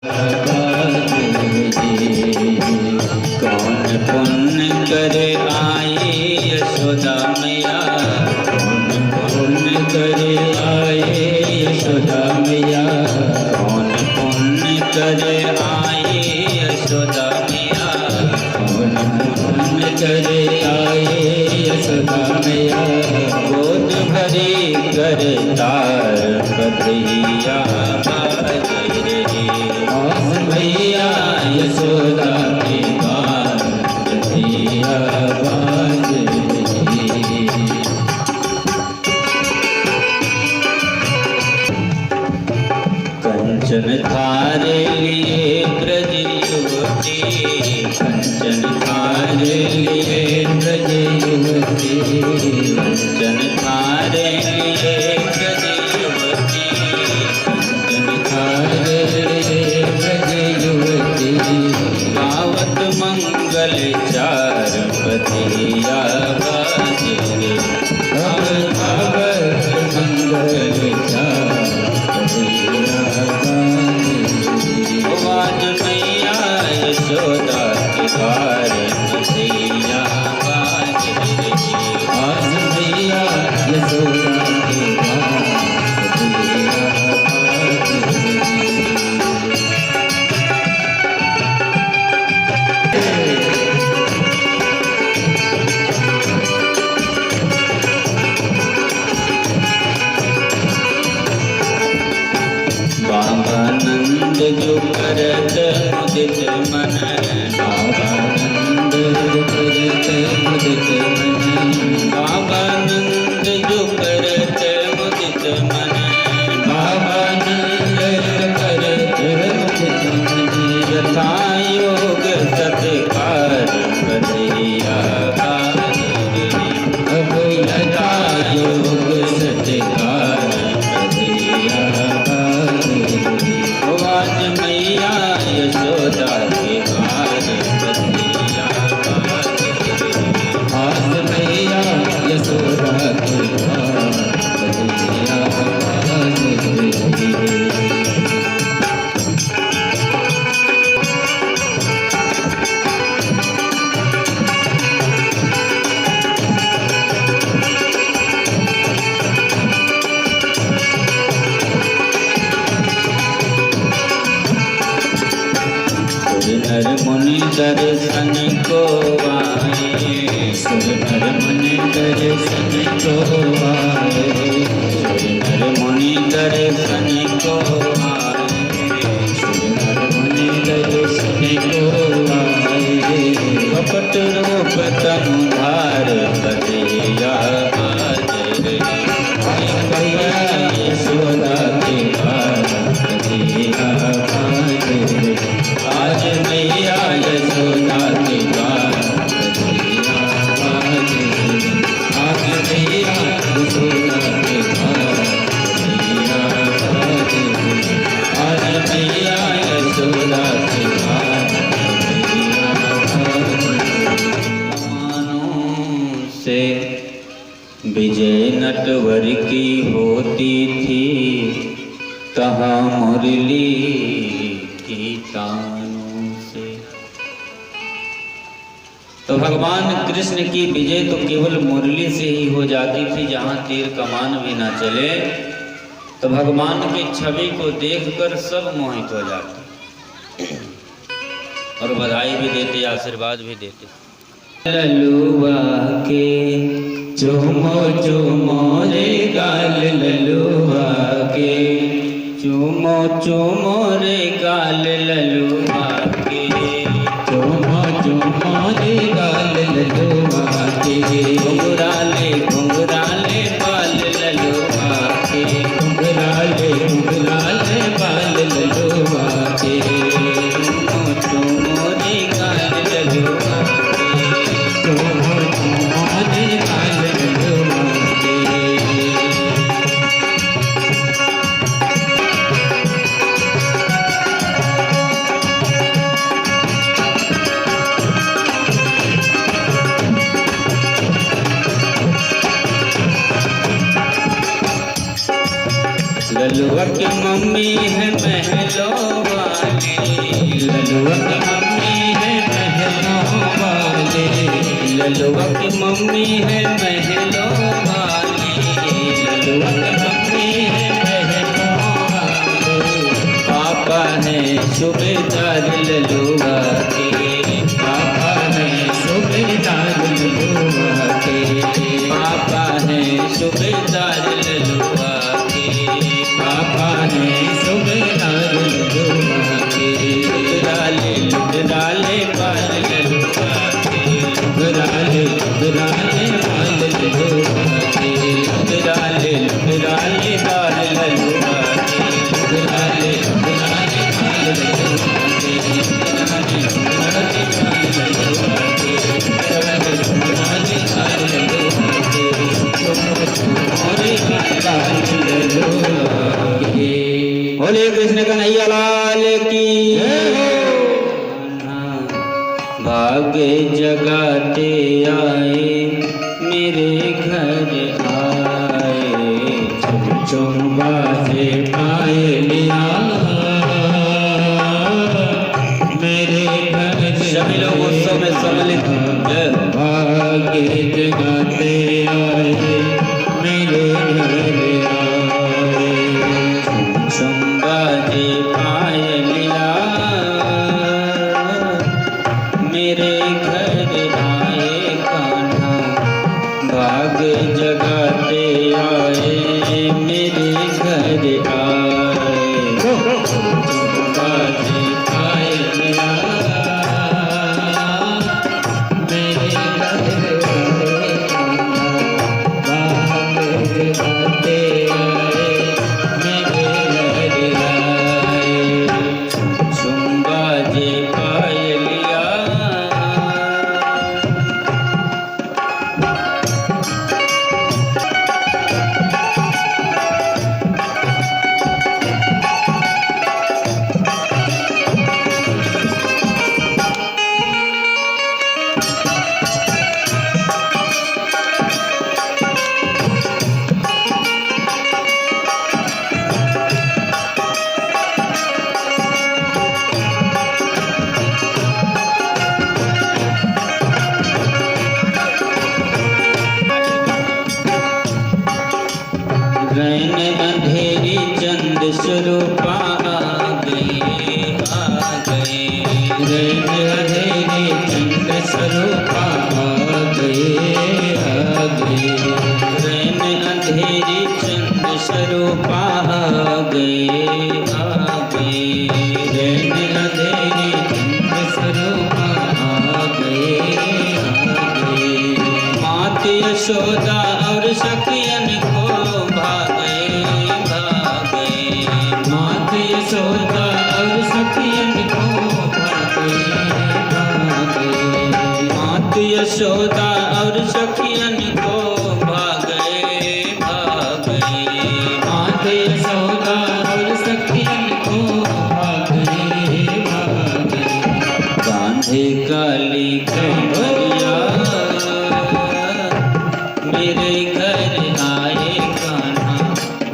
कौन पुण्य करे आए यशोदा मैया, कौन पुण्य करे आए यशोदा मैया, कौन पुण्य करे आए यशोदा मैया, कौन पुण्य करे आए यशोदा मैया। गोद भरी कर तार कन्हैया मैया यशोदा के बाल कन्हैया बाज रही। कंचन थारे लिए ब्रज युवती, कंचन थारे लिए ब्रज युवती, कंचन थारे लिए ब्रज युवती, कंचन थारे लिए ब्रज युवती। गावत मंगल चार पतिया बाज रे, गावत मंगल चार पतिया बाज मैया यशोदा के बार पतिया बाज रे, आज मैया यशोदा के बार पतिया बाज रे। बाबानंद जो करत मुदित मन, बाबानंद जो करत मुदित मन, बाबानंद जो करत मुदित मन, बाबानंद करत मुदित मन। यथा योग सत्कार पतिया बाज रे, अब यथा योग सत्कार पतिया बाज रे। आज मैया यशोदा के बार पतिया बाज रे, आज मैया यशोदा के बार पतिया बाज रे। नर मुनि दर्शन को आए, सुर नर मुनि दर्शन को आए, सुर नर मुनि दर्शन को आए, सुर नर मुनि दर्शन को आए। कपट रूप तनु धार पतिया बाज रे, मैया यशोदा के बार पतिया बाज रे, आज मैया यशोदा के बार पतिया बाज रे, आज मैया यशोदा के बार पतिया बाज रे, आज मैया यशोदा के बार पतिया बाज रे। मानो से विजय नटवर की होती थी, कहाँ मुरली की तानों से। तो भगवान कृष्ण की विजय तो केवल मुरली से ही हो जाती थी, जहाँ तीर कमान भी ना चले। तो भगवान की छवि को देखकर सब मोहित हो जाते और बधाई भी देते, आशीर्वाद भी देते। ललुआ के चूमो चूमो रे गाल, ललुआ के चूमो चूमो रे गाल, ललुआ के चूमो चूमो रे गाल, ललुआ के। घुंघराले घुंघराले बाल ललुआ के, घुंघराले घुंघराले बाल ललुआ के। चूमो चूमो रे गाल, ललुआ के चूमो चूमो रे गाल, ललुआ के। ललुआ की मम्मी है महलों वाली, मम्मी है महलों वाली, ललुआ के मम्मी है महलों वाली, पापा है सूबेदार ललुआ के, पापा है सूबेदार ललुआ के, पापा है सूबेदार ललुआ के, पापा है सूबेदार ललुआ के, लुधराले लुधराले बाल ललुआ के, लुधराले लुधराले बाल ललुआ के, लुधराले लुधराले बाल ललुआ के, लुधराले लुधराले बाल ललुआ के, लुधराले लुधराले बाल ललुआ के, लुधराले लुधराले बाल ललुआ के, मोरे बाल ललुआ के। बोले कृष्ण कन्हैया लाल की भागे जगाते आए मेरे घर आए, चुम चुम बाजे पायलिया मेरे घर सभी लोग उत्सव में सम्मिलित भागे जगाते आए मेरे घर आए, चुम चुम बाजे पायलिया मेरे घर आए कान्हा, भाग जगाते आए मेरे घर आए, बाजे पायलिया मेरे घर आए कान्हा, भाग जगाते आए मेरे घर आए, झुम बाजे पायलिया। रैन अंधेरी चंद स्वरूपा आ गए, आ गए, रैन अंधेरी चंद स्वरूपा आ गए, आ गए, रैन अंधेरी चंद स्वरूपा आ गए, आ गए, रैन अंधेरी चंद स्वरूपा आ गए, आ गए, मात यशोदा और सखियन को भागे, भागे, मात यशोदा और सखियन को भागे, भागे, मात यशोदा और सखियन को भागे, भागे, मात यशोदा और सखियन को भागे, भागे, कांधे काली कमरिया मेरे घर आए कान्हा,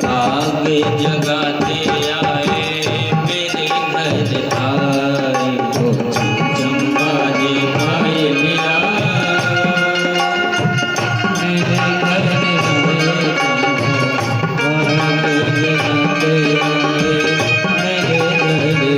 भाग जगाते आए मेरे घर आए, झुम झुम बाजे पायलिया मेरे घर आए कान्हा, भाग जगाते आए मेरे घर आए।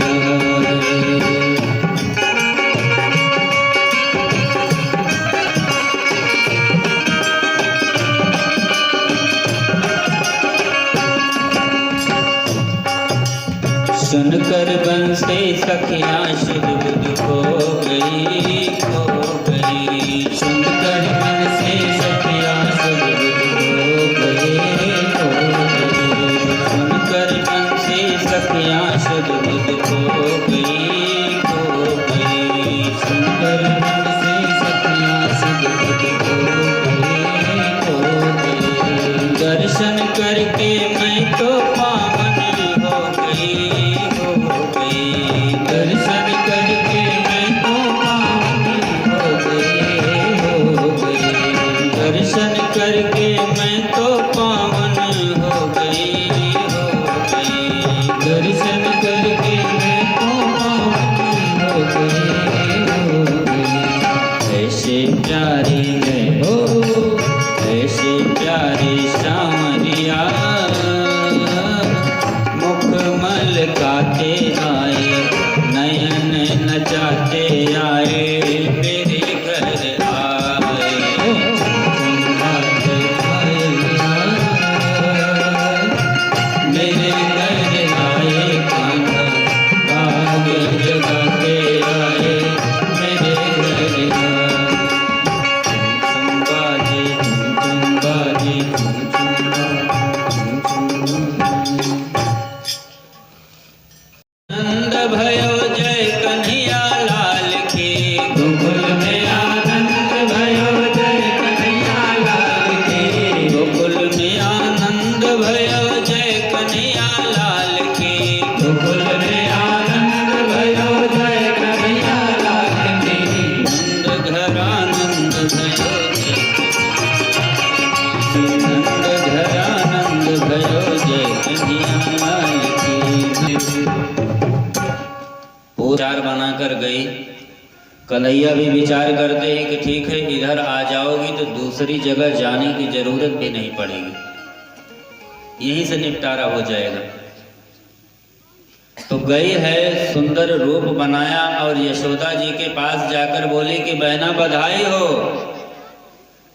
सुनकर बंसे सखियाँ शुद्ध बुद्ध खो गई, खो गई, सुनकर बंसे सखियाँ शुद्ध बुद्ध खो गई, खो गई, सुनकर बंसे सखियाँ शुद्ध बुद्ध खो गई, खो गई, सुनकर बंसे सखियाँ शुद्ध बुद्ध खो गई, खो गई, दर्शन करके मैं तो पावन हो गई, दर्शन करके मैं तो पावन हो गई, हो गई, दर्शन करके मैं तो पावन हो गई, हो गई, दर्शन करके मैं तो पावन हो गई, हो गई, ऐसे प्यारी है हो विचार बनाकर गई। कन्हैया भी विचार करते हैं कि ठीक है, इधर आ जाओगी तो दूसरी जगह जाने की जरूरत भी नहीं पड़ेगी, यहीं से निपटारा हो जाएगा। तो गई है, सुंदर रूप बनाया और यशोदा जी के पास जाकर बोली कि बहना बधाई हो।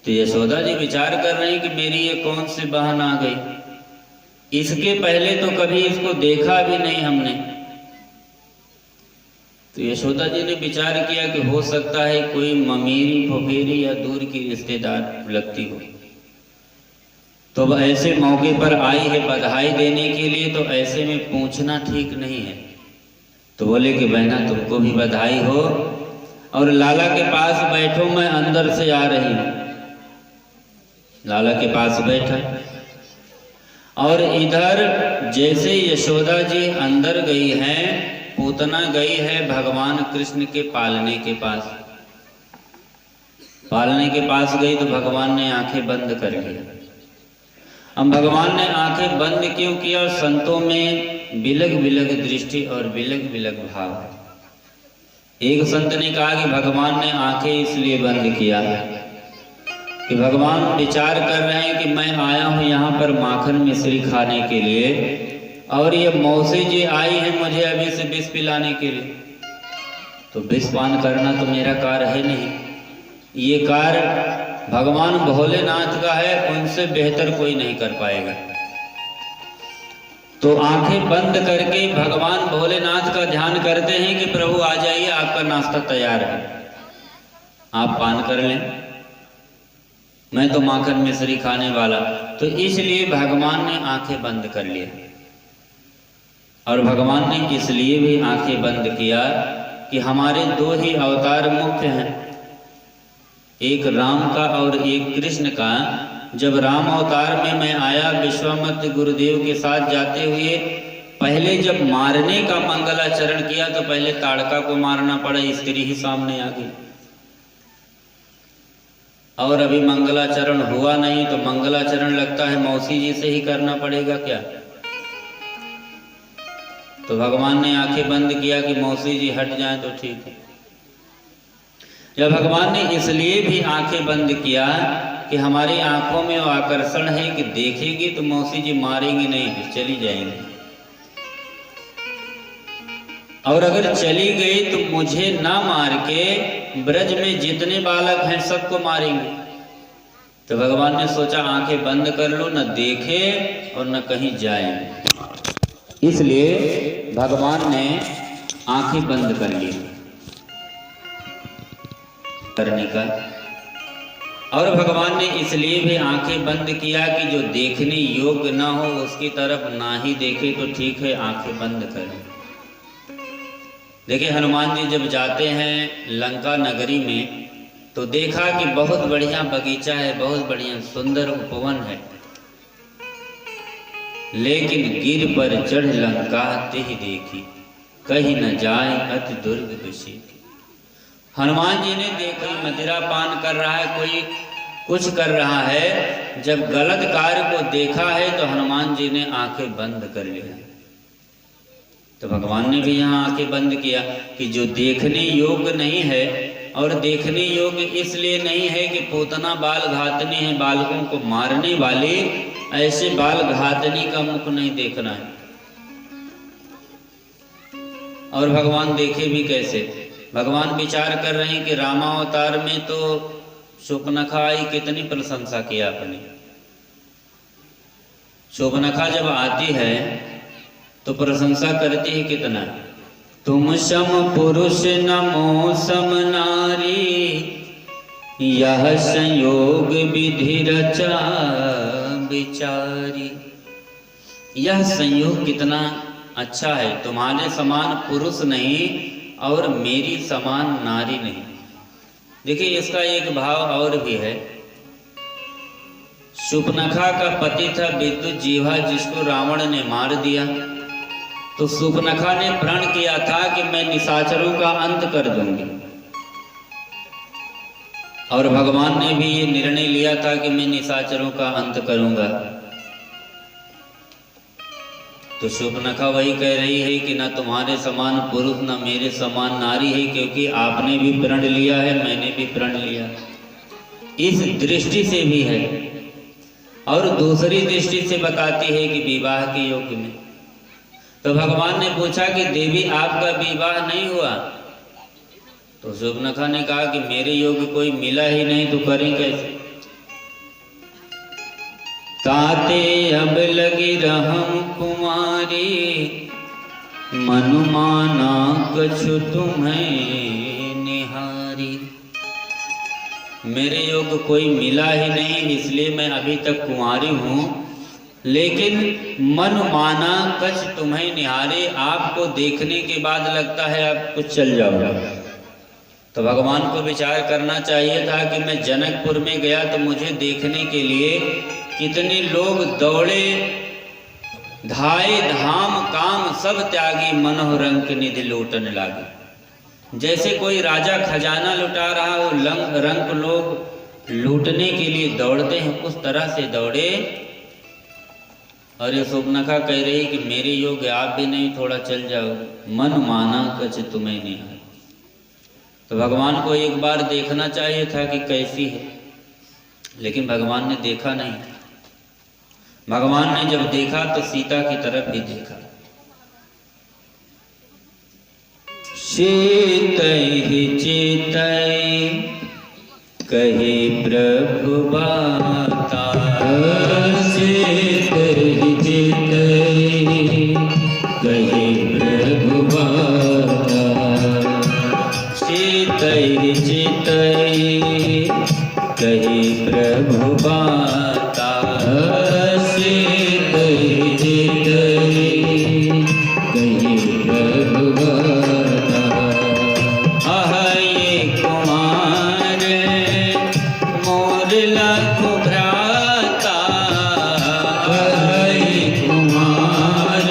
तो यशोदा जी विचार कर रही कि मेरी ये कौन सी बहन आ गई, इसके पहले तो कभी इसको देखा भी नहीं हमने। तो यशोदा जी ने विचार किया कि हो सकता है कोई ममीरी फुफेरी या दूर की रिश्तेदार लगती हो, तो वह ऐसे मौके पर आई है बधाई देने के लिए, तो ऐसे में पूछना ठीक नहीं है। तो बोले कि बहना तुमको भी बधाई हो, और लाला के पास बैठो, मैं अंदर से आ रही हूँ। लाला के पास बैठा, और इधर जैसे यशोदा जी अंदर गई हैं, पूतना गई है भगवान कृष्ण के पालने के पास। पालने के पास गई तो भगवान ने आंखें बंद कर लिया। अब भगवान ने आंखें बंद क्यों किया? और संतों में बिलग बिलग दृष्टि और बिलग बिलग भाव। एक संत ने कहा कि भगवान ने आंखें इसलिए बंद किया कि भगवान विचार कर रहे हैं कि मैं आया हूं यहाँ पर माखन मिश्री खाने के लिए, और ये मौसी जी आई है मुझे अभी से विष पिलाने के लिए। तो विष पान करना तो मेरा कार्य है नहीं, ये कार्य भगवान भोलेनाथ का है, उनसे बेहतर कोई नहीं कर पाएगा। तो आंखें बंद करके भगवान भोलेनाथ का ध्यान करते हैं कि प्रभु आ जाइए, आपका नाश्ता तैयार है, आप पान कर लें, मैं तो माखन मिश्री खाने वाला। तो इसलिए भगवान ने आंखें बंद कर लिया। और भगवान ने इसलिए भी आंखें बंद किया कि हमारे दो ही अवतार मुख्य हैं, एक राम का और एक कृष्ण का। जब राम अवतार में मैं आया विश्वामित्र गुरुदेव के साथ जाते हुए, पहले जब मारने का मंगलाचरण किया तो पहले ताड़का को मारना पड़ा, स्त्री ही सामने आ गई। और अभी मंगलाचरण हुआ नहीं तो मंगलाचरण लगता है मौसी जी से ही करना पड़ेगा क्या? तो भगवान ने आंखें बंद किया कि मौसी जी हट जाएं तो ठीक है। जब भगवान ने इसलिए भी आंखें बंद किया कि हमारी आंखों में वो आकर्षण है कि देखेगी तो मौसी जी मारेंगी नहीं, चली जाएंगी, और अगर चली गई तो मुझे ना मार के ब्रज में जितने बालक हैं सबको मारेंगे। तो भगवान ने सोचा आंखें बंद कर लो, न देखे और न कहीं जाए, इसलिए भगवान ने आंखें बंद कर ली करने का। और भगवान ने इसलिए भी आंखें बंद किया कि जो देखने योग्य ना हो उसकी तरफ ना ही देखे तो ठीक है, आंखें बंद करें। देखिए हनुमान जी जब जाते हैं लंका नगरी में तो देखा कि बहुत बढ़िया बगीचा है, बहुत बढ़िया सुंदर उपवन है, लेकिन गिर पर चढ़ लंका तेहि देखी, कहीं न जाए अति दुर्ग विषी। हनुमान जी ने देखा मदिरा पान कर रहा है, कोई कुछ कर रहा है, जब गलत कार्य को देखा है तो हनुमान जी ने आंखें बंद कर लिया। तो भगवान ने भी यहाँ आंखें बंद किया कि जो देखने योग्य नहीं है, और देखने योग्य इसलिए नहीं है कि पूतना बाल घातनी है, बालकों को मारने वाली, ऐसे बाल घातनी का मुख नहीं देखना है। और भगवान देखे भी कैसे? भगवान विचार कर रहे हैं कि रामावतार में तो शूर्पणखा आई, कितनी प्रशंसा किया आपने। शूर्पणखा जब आती है तो प्रशंसा करती है कितना, तुम सम पुरुष नमो सम नारी, यह संयोग विधि रचा विचारी। यह संयोग कितना अच्छा है, तुम्हारे समान पुरुष नहीं और मेरी समान नारी नहीं। देखिए इसका एक भाव और भी है। शूर्पणखा का पति था विद्युत जीवा, जिसको रावण ने मार दिया। तो शूर्पणखा ने प्रण किया था कि मैं निशाचरों का अंत कर दूंगी, और भगवान ने भी ये निर्णय लिया था कि मैं निशाचरों का अंत करूंगा। तो शूर्पणखा वही कह रही है कि न तुम्हारे समान पुरुष न मेरे समान नारी है, क्योंकि आपने भी प्रण लिया है, मैंने भी प्रण लिया। इस दृष्टि से भी है। और दूसरी दृष्टि से बताती है कि विवाह के योग में। तो भगवान ने पूछा कि देवी आपका विवाह नहीं हुआ? तो शूर्पणखा ने कहा कि मेरे योग्य कोई मिला ही नहीं, तो करें कैसे? ताते अब लगी रहम कुमारी, मनुमाना कछु तुम्हें निहारी। मेरे योग्य कोई मिला ही नहीं, इसलिए मैं अभी तक कुंवारी हूँ, लेकिन मन माना कछ तुम्हें निहारे, आपको देखने के बाद लगता है आप कुछ चल जाओ। तो भगवान को विचार करना चाहिए था कि मैं जनकपुर में गया तो मुझे देखने के लिए कितने लोग दौड़े, धाए धाम काम सब त्यागी, मनोरंग निधि लूटने लागे। जैसे कोई राजा खजाना लुटा रहा हो, रंक लोग लूटने के लिए दौड़ते हैं, उस तरह से दौड़े। और ये शूर्पणखा कह रही कि मेरे योग्य आप भी नहीं, थोड़ा चल जाओ, मन माना कछ तुम्हें नहीं। तो भगवान को एक बार देखना चाहिए था कि कैसी है, लेकिन भगवान ने देखा नहीं। भगवान ने जब देखा तो सीता की तरफ ही देखा। शीतहि चितहि कहे प्रभु बाता, शीतहि चितहि कहे प्रभु बाता, शीतहि चितहि कहे प्रभु बाता, शीतहि चितहि कहे प्रभु बाता। आह ये कुमार मोर लखु भ्राता, आह ये कुमार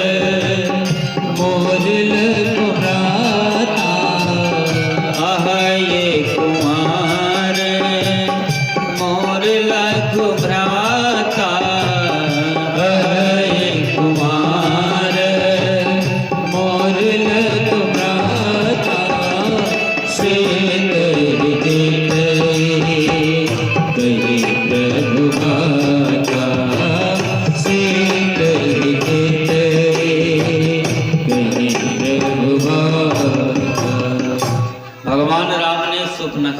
मोर लखु भ्राता, आह ये कुमार मोर लखु भ्राता, आह ये कुमार मोर लखु भ्राता, शीतहि चितहि कहे प्रभु बाता, शीतहि चितहि कहे प्रभु बाता। भगवान राम ने शूर्पणखा